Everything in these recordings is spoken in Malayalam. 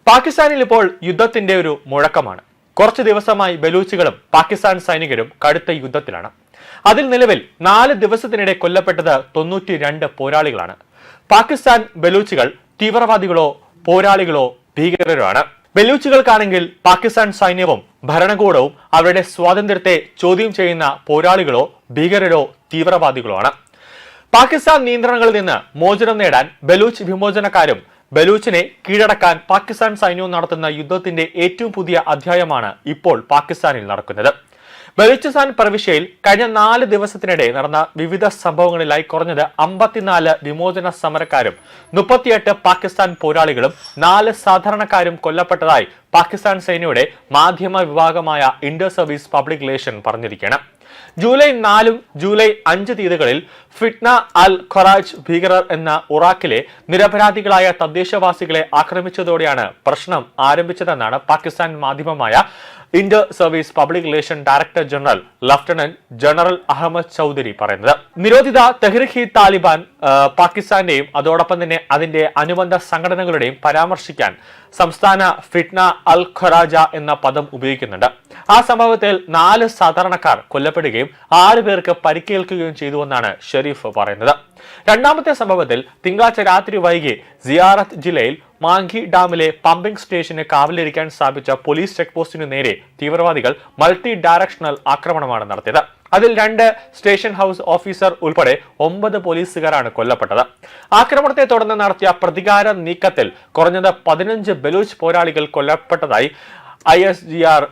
പാകിസ്ഥാനിൽ ഇപ്പോൾ യുദ്ധത്തിന്റെ ഒരു മുഴക്കമാണ്. കുറച്ചു ദിവസമായി ബലൂച്ചുകളും പാകിസ്ഥാൻ സൈനികരും കടുത്ത യുദ്ധത്തിലാണ്. അതിൽ നിലവിൽ 4 ദിവസത്തിനിടെ കൊല്ലപ്പെട്ടത് 92 പോരാളികളാണ്. പാകിസ്ഥാൻ ബലൂച്ചുകൾ തീവ്രവാദികളോ പോരാളികളോ ഭീകരരോ ആണ്. ബലൂച്ചുകൾക്കാണെങ്കിൽ പാകിസ്ഥാൻ സൈന്യവും ഭരണകൂടവും അവരുടെ സ്വാതന്ത്ര്യത്തെ ചോദ്യം ചെയ്യുന്ന പോരാളികളോ ഭീകരരോ തീവ്രവാദികളോ ആണ്. പാകിസ്ഥാൻ നിയന്ത്രണങ്ങളിൽ നിന്ന് മോചനം നേടാൻ ബലൂച്ച് വിമോചനക്കാരും ബലൂച്ചിനെ കീഴടക്കാൻ പാകിസ്ഥാൻ സൈന്യവും നടത്തുന്ന യുദ്ധത്തിന്റെ ഏറ്റവും പുതിയ അധ്യായമാണ് ഇപ്പോൾ പാകിസ്ഥാനിൽ നടക്കുന്നത്. ബലൂചിസ്ഥാൻ പ്രവിശ്യയിൽ കഴിഞ്ഞ 4 ദിവസത്തിനിടെ നടന്ന വിവിധ സംഭവങ്ങളിലായി കുറഞ്ഞത് 54 വിമോചന സമരക്കാരും 38 പാകിസ്ഥാൻ പോരാളികളും 4 സാധാരണക്കാരും കൊല്ലപ്പെട്ടതായി പാകിസ്ഥാൻ സേനയുടെ മാധ്യമ വിഭാഗമായ ഇന്റർ സർവീസ് പബ്ലിക് റിലേഷൻ പറഞ്ഞിരിക്കുകയാണ്. ജൂലൈ 4 ജൂലൈ 5 തീയതികളിൽ ഫിറ്റ്ന അൽ ഖറാജ് ഭീകരർ എന്ന ഇറാഖിലെ നിരപരാധികളായ തദ്ദേശവാസികളെ ആക്രമിച്ചതോടെയാണ് പ്രശ്നം ആരംഭിച്ചതെന്നാണ് പാകിസ്ഥാൻ മാധ്യമമായ inter service public relation director general lieutenant general Ahmed Chaudhry പറയുന്നത്. നിരോധിത തെഹ്രിക് ഇ താലിബാൻ പാകിസ്ഥാന്റെയും അതോടൊപ്പം തന്നെ അതിന്റെ അനുബന്ധ സംഘടനകളുടെയും പരാമർശിക്കാൻ സംസ്ഥാന ഫിറ്റ്ന അൽ ഖറാജ എന്ന പദം ഉപയോഗിക്കുന്നുണ്ട്. ആ സംഭവത്തിൽ 4 സാധാരണക്കാർ കൊല്ലപ്പെടുകയും 6 പേർക്ക് പരിക്കേൽക്കുകയും ചെയ്തുവെന്നാണ് ഷെരീഫ് പറയുന്നത്. രണ്ടാമത്തെ സംഭവത്തിൽ തിങ്കളാഴ്ച രാത്രി വൈകി സിയാറത്ത് ജില്ലയിൽ മാങ്കി ഡാമിലെ പമ്പിംഗ് സ്റ്റേഷന് കാവലിരിക്കാൻ സ്ഥാപിച്ച പോലീസ് ചെക്ക് പോസ്റ്റിനു നേരെ തീവ്രവാദികൾ മൾട്ടി ഡയറക്ഷണൽ ആക്രമണമാണ് നടത്തിയത്. അതിൽ 2 സ്റ്റേഷൻ ഹൌസ് ഓഫീസർ ഉൾപ്പെടെ 9 പോലീസുകാരാണ് കൊല്ലപ്പെട്ടത്. ആക്രമണത്തെ തുടർന്ന് നടത്തിയ പ്രതികാര നീക്കത്തിൽ കുറഞ്ഞത് 15 ബലൂച്ച് പോരാളികൾ കൊല്ലപ്പെട്ടതായി ISGR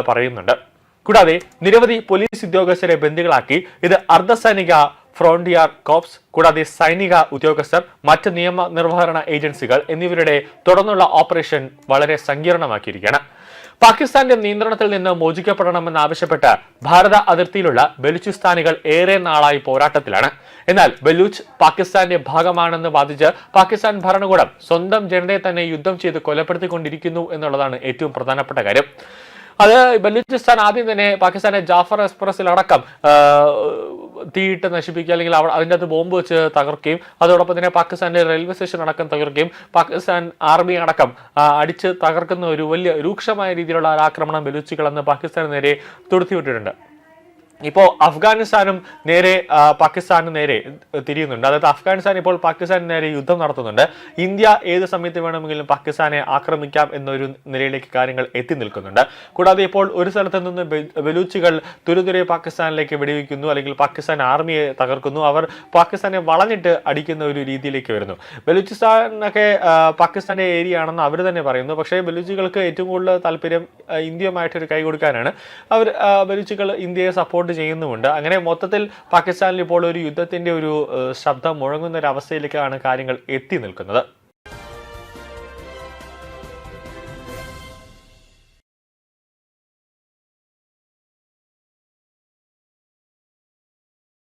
പറയുന്നുണ്ട്. കൂടാതെ നിരവധി പോലീസ് ഉദ്യോഗസ്ഥരെ ബന്ദികളാക്കി. ഇത് അർദ്ധസൈനിക ഫ്രോണ്ടിയർ കോപ്സ് കൂടാതെ സൈനിക ഉദ്യോഗസ്ഥർ, മറ്റ് നിയമനിർവഹണ ഏജൻസികൾ എന്നിവരുടെ തുടർന്നുള്ള ഓപ്പറേഷൻ വളരെ സങ്കീർണമാക്കിയിരിക്കുകയാണ്. പാകിസ്ഥാന്റെ നിയന്ത്രണത്തിൽ നിന്ന് മോചിക്കപ്പെടണമെന്നാവശ്യപ്പെട്ട് ഭാരത അതിർത്തിയിലുള്ള ബലൂചിസ്ഥാനികൾ ഏറെ നാളായി പോരാട്ടത്തിലാണ്. എന്നാൽ ബലൂച്ച് പാകിസ്ഥാന്റെ ഭാഗമാണെന്ന് വാദിച്ച് പാകിസ്ഥാൻ ഭരണകൂടം സ്വന്തം ജനതയെ തന്നെ യുദ്ധം ചെയ്ത് കൊലപ്പെടുത്തിക്കൊണ്ടിരിക്കുന്നു എന്നുള്ളതാണ് ഏറ്റവും പ്രധാനപ്പെട്ട കാര്യം. അത് ബലൂചിസ്ഥാൻ ആദ്യം തന്നെ പാകിസ്ഥാനെ ജാഫർ എക്സ്പ്രസിൽ അടക്കം തീയിട്ട് നശിപ്പിക്കുക, അല്ലെങ്കിൽ അതിൻ്റെ അകത്ത് ബോംബ് വെച്ച് തകർക്കുകയും അതോടൊപ്പം തന്നെ പാകിസ്ഥാന്റെ റെയിൽവേ സ്റ്റേഷൻ അടക്കം തകർക്കുകയും പാകിസ്ഥാൻ ആർമി അടക്കം അടിച്ച് തകർക്കുന്ന ഒരു വലിയ രൂക്ഷമായ രീതിയിലുള്ള ആക്രമണം ബലൂച്ചികളെന്ന് പാകിസ്ഥാന് നേരെ തൊടുത്തിവിട്ടിട്ടുണ്ട്. ഇപ്പോൾ അഫ്ഗാനിസ്ഥാനും നേരെ പാകിസ്ഥാന് നേരെ തിരിയുന്നുണ്ട്. അതായത് അഫ്ഗാനിസ്ഥാൻ ഇപ്പോൾ പാകിസ്ഥാന് നേരെ യുദ്ധം നടത്തുന്നുണ്ട്. ഇന്ത്യ ഏത് സമയത്ത് വേണമെങ്കിലും പാകിസ്ഥാനെ ആക്രമിക്കാം എന്നൊരു നിലയിലേക്ക് കാര്യങ്ങൾ എത്തി നിൽക്കുന്നുണ്ട്. കൂടാതെ ഇപ്പോൾ ഒരു സ്ഥലത്ത് നിന്ന് ബലൂച്ചികൾ തുരുതുരെ പാകിസ്ഥാനിലേക്ക് വെടിവെക്കുന്നു, അല്ലെങ്കിൽ പാകിസ്ഥാൻ ആർമിയെ തകർക്കുന്നു. അവർ പാകിസ്ഥാനെ വളഞ്ഞിട്ട് അടിക്കുന്ന ഒരു രീതിയിലേക്ക് വരുന്നു. ബലൂചിസ്ഥാനൊക്കെ പാകിസ്ഥാന്റെ ഏരിയ ആണെന്ന് അവർ തന്നെ പറയുന്നു. പക്ഷേ ബലൂച്ചികൾക്ക് ഏറ്റവും കൂടുതൽ താല്പര്യം ഇന്ത്യയുമായിട്ടൊരു കൈ കൊടുക്കാനാണ്. അവർ ബലൂച്ചികൾ ഇന്ത്യയെ സപ്പോർട്ട് ചെയ്യുന്നുമുണ്ട്. അങ്ങനെ മൊത്തത്തിൽ പാകിസ്ഥാനിൽ ഇപ്പോൾ ഒരു യുദ്ധത്തിന്റെ ഒരു ശബ്ദം മുഴങ്ങുന്ന ഒരു അവസ്ഥയിലേക്കാണ് കാര്യങ്ങൾ എത്തി നിൽക്കുന്നത്.